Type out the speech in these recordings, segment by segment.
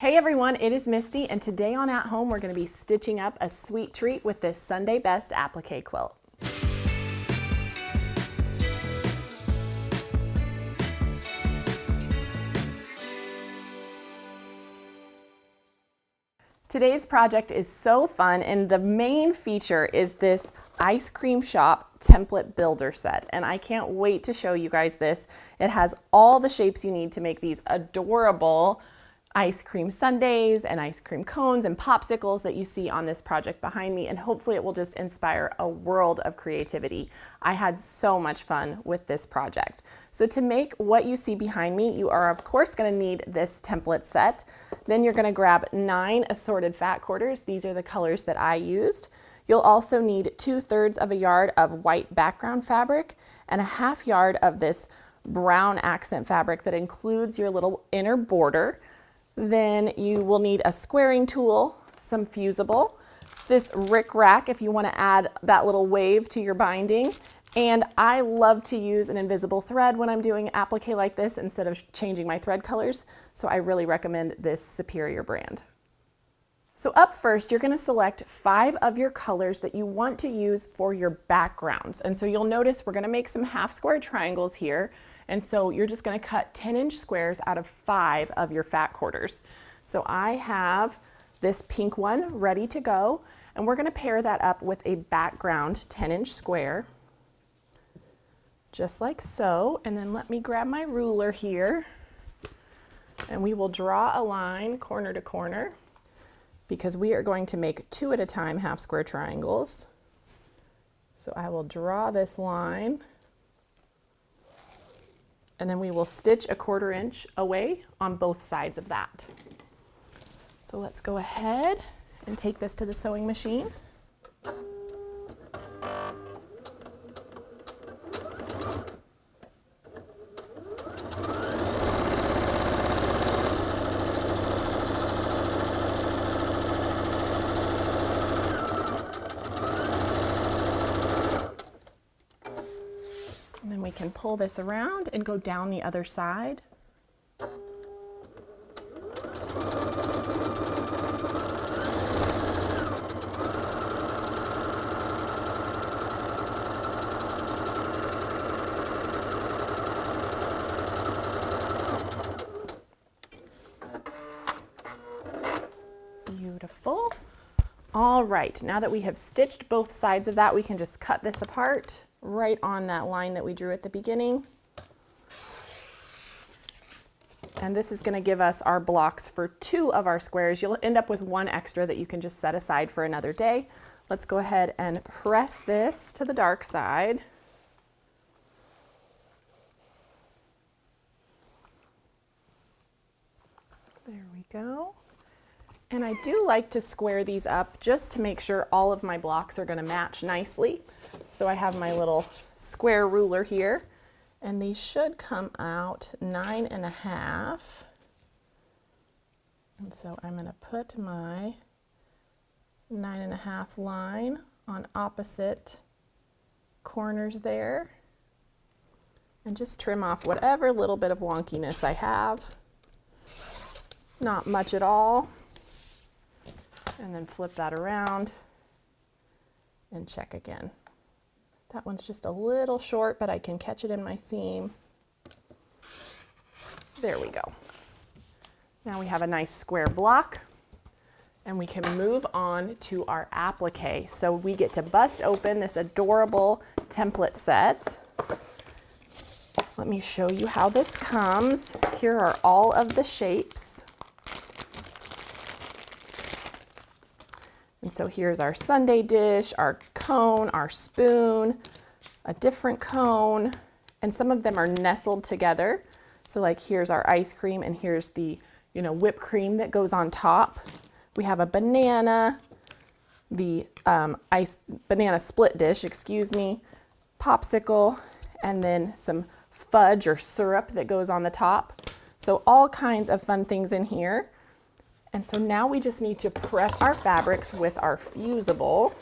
Hey everyone, it is Misty, and today on At Home we're going to be stitching up a sweet treat with this Sunday Best applique quilt. Today's project is so fun, and the main feature is this ice cream shop template builder set, and I can't wait to show you guys this. It has all the shapes you need to make these adorable ice cream sundaes and ice cream cones and popsicles that you see on this project behind me, and hopefully it will just inspire a world of creativity. I had so much fun with this project. So to make what you see behind me, you are of course going to need this template set. Then you're going to grab 9 assorted fat quarters. These are the colors that I used. You'll also need 2/3 of a yard of white background fabric and a 1/2 yard of this brown accent fabric that includes your little inner border. Then you will need a squaring tool, some fusible, this rick rack if you want to add that little wave to your binding, and I love to use an invisible thread when I'm doing applique like this instead of changing my thread colors, so I really recommend this Superior brand. So up first, you're going to select 5 of your colors that you want to use for your backgrounds, and so you'll notice we're going to make some half square triangles here. And so you're just going to cut 10-inch squares out of 5 of your fat quarters. So I have this pink one ready to go, and we're going to pair that up with a background 10-inch square, just like so. And then let me grab my ruler here, and we will draw a line corner to corner because we are going to make 2 at a time half square triangles. So I will draw this line, and then we will stitch a 1/4 inch away on both sides of that. So let's go ahead and take this to the sewing machine. And then we can pull this around and go down the other side. Beautiful. All right, now that we have stitched both sides of that, we can just cut this apart right on that line that we drew at the beginning. And this is going to give us our blocks for 2 of our squares. You'll end up with 1 extra that you can just set aside for another day. Let's go ahead and press this to the dark side. There we go. And I do like to square these up just to make sure all of my blocks are going to match nicely. So I have my little square ruler here, and these should come out 9.5. And so I'm going to put my 9.5 line on opposite corners there, and just trim off whatever little bit of wonkiness I have. Not much at all. And then flip that around and check again. That one's just a little short, but I can catch it in my seam. There we go. Now we have a nice square block, and we can move on to our applique. So we get to bust open this adorable template set. Let me show you how this comes. Here are all of the shapes. And so here's our sundae dish, our cone, our spoon, a different cone, and some of them are nestled together. So like here's our ice cream, and here's the whipped cream that goes on top. We have a banana, the banana split dish, popsicle, and then some fudge or syrup that goes on the top. So all kinds of fun things in here. And so now we just need to prep our fabrics with our fusible.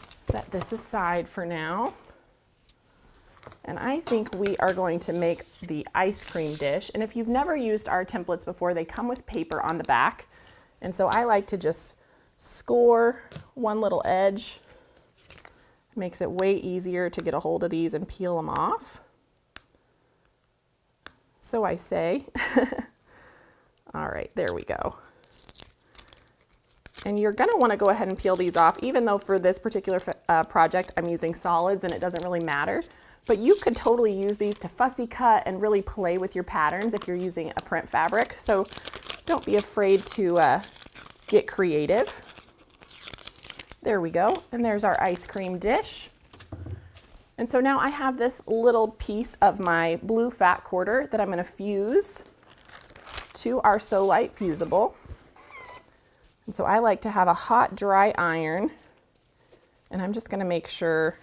Set this aside for now. And I think we are going to make the ice cream dish. And if you've never used our templates before, they come with paper on the back. And so I like to just score one little edge. Makes it way easier to get a hold of these and peel them off. So I say. All right, there we go. And you're gonna wanna go ahead and peel these off, even though for this particular project I'm using solids and it doesn't really matter. But you could totally use these to fussy cut and really play with your patterns if you're using a print fabric. So don't be afraid to get creative. There we go. And there's our ice cream dish. And so now I have this little piece of my blue fat quarter that I'm going to fuse to our So Light fusible. And so I like to have a hot, dry iron. And I'm just going to make sure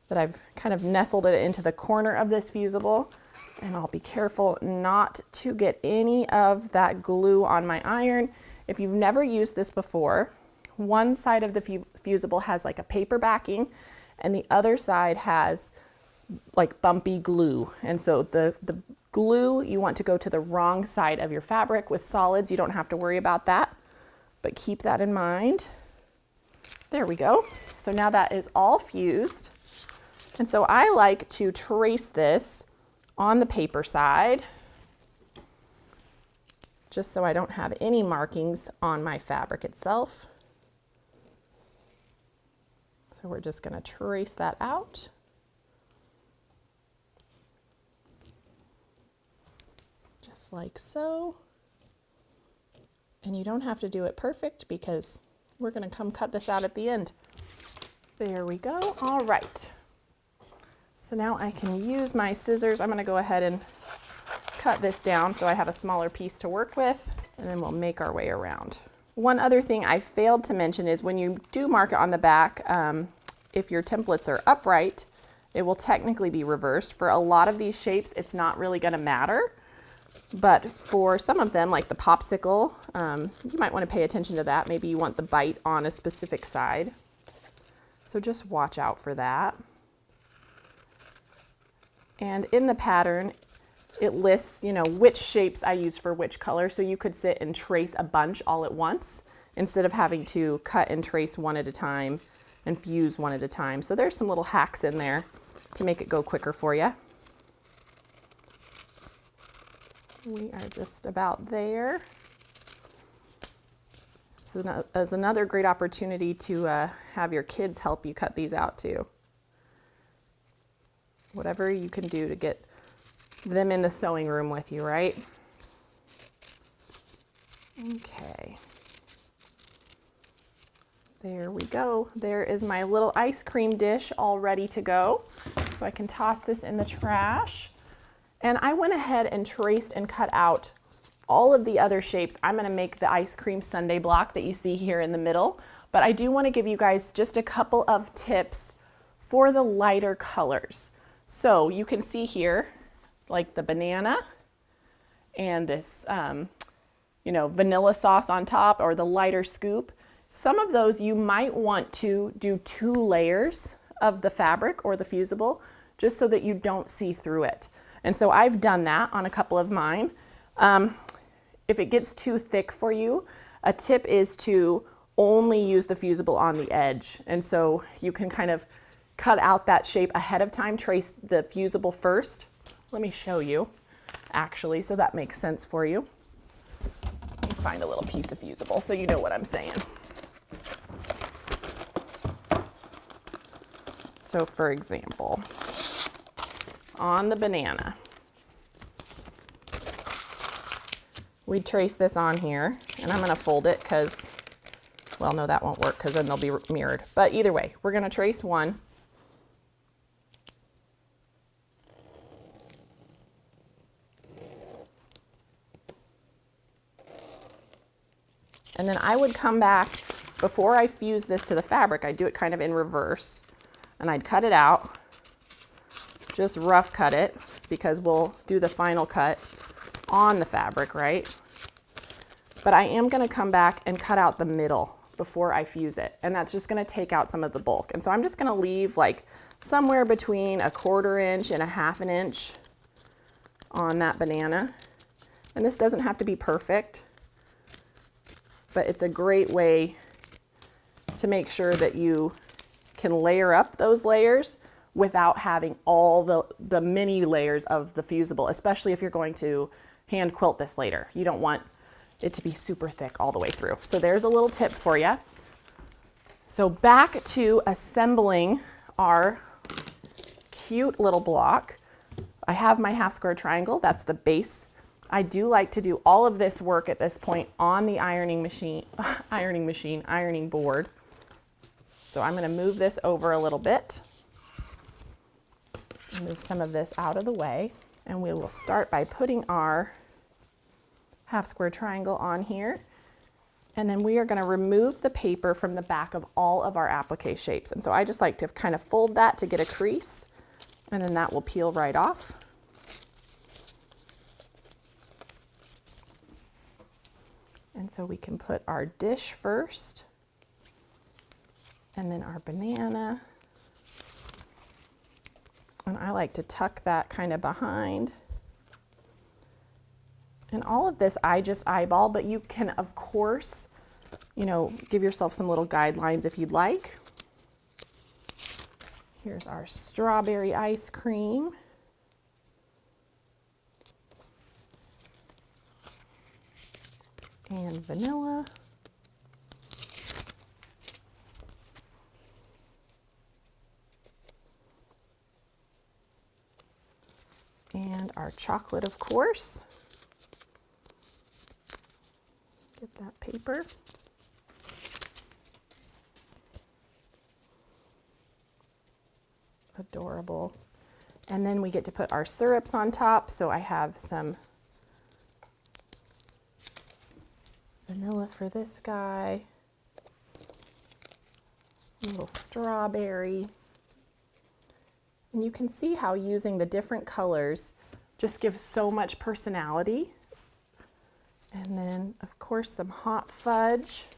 that I've kind of nestled it into the corner of this fusible, and I'll be careful not to get any of that glue on my iron. If you've never used this before, one side of the fusible has like a paper backing and the other side has like bumpy glue. And so the glue, you want to go to the wrong side of your fabric. With solids, you don't have to worry about that, but keep that in mind. There we go. So now that is all fused. And so I like to trace this on the paper side, just so I don't have any markings on my fabric itself. So we're just going to trace that out. Just like so. And you don't have to do it perfect because we're going to come cut this out at the end. There we go. All right. So now I can use my scissors. I'm going to go ahead and cut this down so I have a smaller piece to work with, and then we'll make our way around. One other thing I failed to mention is when you do mark it on the back, if your templates are upright, it will technically be reversed. For a lot of these shapes, it's not really going to matter. But for some of them, like the popsicle, you might want to pay attention to that. Maybe you want the bite on a specific side. So just watch out for that. And in the pattern, it lists, you know, which shapes I use for which color. So you could sit and trace a bunch all at once instead of having to cut and trace one at a time and fuse one at a time. So there's some little hacks in there to make it go quicker for you. We are just about there. This is another great opportunity to have your kids help you cut these out too. Whatever you can do to get them in the sewing room with you, right? Okay. There we go. There is my little ice cream dish all ready to go. So I can toss this in the trash. And I went ahead and traced and cut out all of the other shapes. I'm going to make the ice cream sundae block that you see here in the middle. But I do want to give you guys just a couple of tips for the lighter colors. So you can see here, like the banana and this, you know, vanilla sauce on top, or the lighter scoop. Some of those you might want to do 2 layers of the fabric or the fusible, just so that you don't see through it. And so I've done that on a couple of mine. If it gets too thick for you, a tip is to only use the fusible on the edge. And so you can kind of cut out that shape ahead of time, trace the fusible first. Let me show you, actually, so that makes sense for you. Let me find a little piece of fusible so you know what I'm saying. So for example, on the banana, we trace this on here, and I'm going to fold it because, well, no, that won't work because then they'll be mirrored. But either way, we're going to trace one. And then I would come back, before I fuse this to the fabric, I'd do it kind of in reverse, and I'd cut it out, just rough cut it, because we'll do the final cut on the fabric, right? But I am going to come back and cut out the middle before I fuse it, and that's just going to take out some of the bulk. And so I'm just going to leave like somewhere between 1/4 inch and 1/2 inch on that banana. And this doesn't have to be perfect, but it's a great way to make sure that you can layer up those layers without having all the mini layers of the fusible, especially if you're going to hand quilt this later. You don't want it to be super thick all the way through. So there's a little tip for you. So back to assembling our cute little block. I have my 1/2 square triangle, that's the base. I do like to do all of this work at this point on the ironing board. So I'm gonna move this over a little bit. Move some of this out of the way, and we will start by putting our 1/2 square triangle on here. And then we are going to remove the paper from the back of all of our applique shapes. And so I just like to kind of fold that to get a crease, and then that will peel right off. And so we can put our dish first, and then our banana. And I like to tuck that kind of behind. And all of this I just eyeball, but you can, of course, give yourself some little guidelines if you'd like. Here's our strawberry ice cream. And vanilla. And our chocolate, of course. Get that paper. Adorable. And then we get to put our syrups on top. So I have some vanilla for this guy, a little strawberry. And you can see how using the different colors just gives so much personality. And then, of course, some hot fudge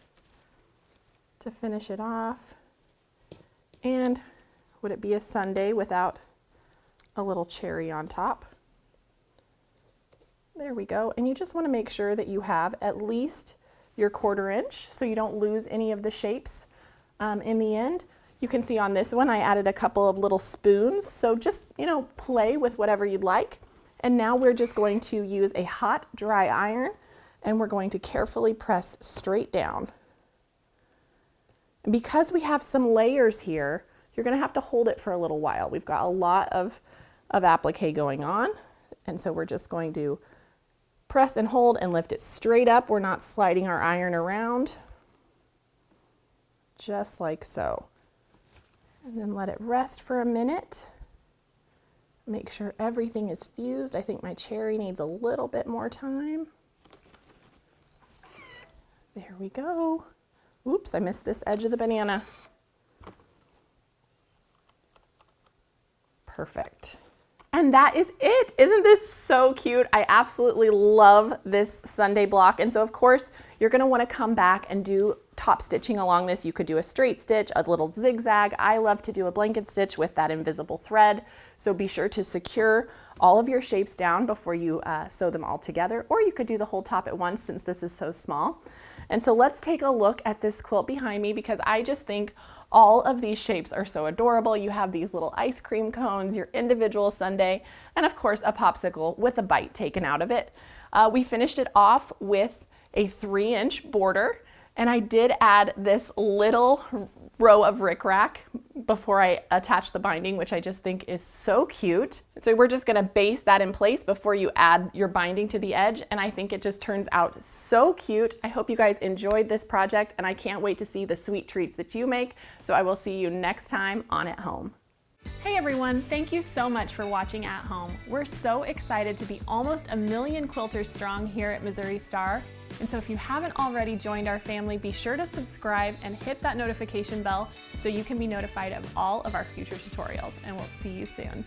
to finish it off. And would it be a sundae without a little cherry on top? There we go. And you just want to make sure that you have at least your 1/4 inch so you don't lose any of the shapes in the end. You can see on this one I added a couple of little spoons. So just, play with whatever you'd like. And now we're just going to use a hot, dry iron, and we're going to carefully press straight down. And because we have some layers here, you're going to have to hold it for a little while. We've got a lot of applique going on, and so we're just going to press and hold and lift it straight up. We're not sliding our iron around, just like so. And then let it rest for a minute. Make sure everything is fused. I think my cherry needs a little bit more time. There we go. Oops, I missed this edge of the banana. Perfect. And that is it. Isn't this so cute? I absolutely love this Sundae block. And so of course, you're gonna wanna come back and do top stitching along this. You could do a straight stitch, a little zigzag. I love to do a blanket stitch with that invisible thread. So be sure to secure all of your shapes down before you sew them all together, or you could do the whole top at once since this is so small. And so let's take a look at this quilt behind me, because I just think all of these shapes are so adorable. You have these little ice cream cones, your individual sundae, and of course a popsicle with a bite taken out of it. We finished it off with a 3-inch border, and I did add this little row of rickrack before I attach the binding, which I just think is so cute. So we're just gonna base that in place before you add your binding to the edge, and I think it just turns out so cute. I hope you guys enjoyed this project, and I can't wait to see the sweet treats that you make. So I will see you next time on At Home. Hey everyone, thank you so much for watching At Home. We're so excited to be almost 1 million quilters strong here at Missouri Star. And so if you haven't already joined our family, be sure to subscribe and hit that notification bell so you can be notified of all of our future tutorials, and we'll see you soon.